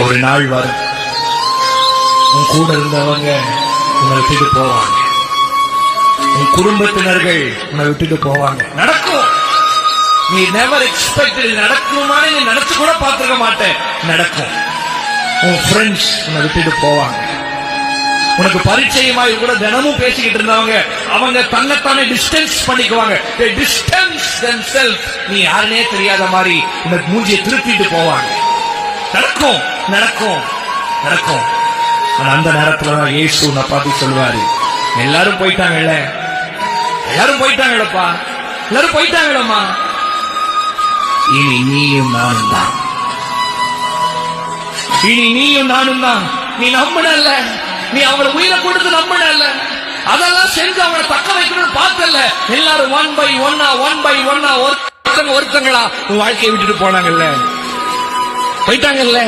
ஒரு நாள் வரும், உன் கூட இருந்தவங்க உன்னை விட்டுட்டு போவாங்க, உன் குடும்பத்தினர்கள் உன்னை விட்டுட்டு போவாங்க. நடக்கும். நீ நெவர் எக்ஸ்பெக்டட். நடக்குமா நீ நினைச்சு கூட பார்த்திருக்க மாட்டேன். நடக்கும். உன் ஃப்ரெண்ட்ஸ் உன்னை விட்டுட்டு போவாங்க. உனக்கு பரிச்சயமாய் கூட தினமும் பேசிக்கிட்டு இருந்தவங்க அவங்க தன்னைத்தானே டிஸ்டன்ஸ் பண்ணிக்குவாங்க. Distance themselves. நீ யாருனே தெரியாத மாதிரி உனக்கு மூஞ்சியை திருப்பிட்டு போவாங்க. நடக்கும் நடக்கும் நடக்கும். அந்த நேரத்துல இயேசு உன்னை பார்த்து சொல்லுவாரு, எல்லாரும் போயிட்டாங்கல்ல, எல்லாரும் போயிட்டாங்களப்பா, எல்லாரும் போயிட்டாங்களம்மா, இனி நீயும் நானும் தான், இனி நீயும் நானும் தான். நீ நம்பினல்ல, நீ அவங்களை உயிரை கொடுத்து நம்பினல்ல, அதெல்லாம் செஞ்சு அவங்களை தக்க வைக்கணும்னு பார்த்தல. எல்லாரும் ஒன் பை ஒன்னா ஒருத்தங்களா உன் வாழ்க்கையை விட்டுட்டு போனாங்கல்ல, போயிட்டாங்கல்ல.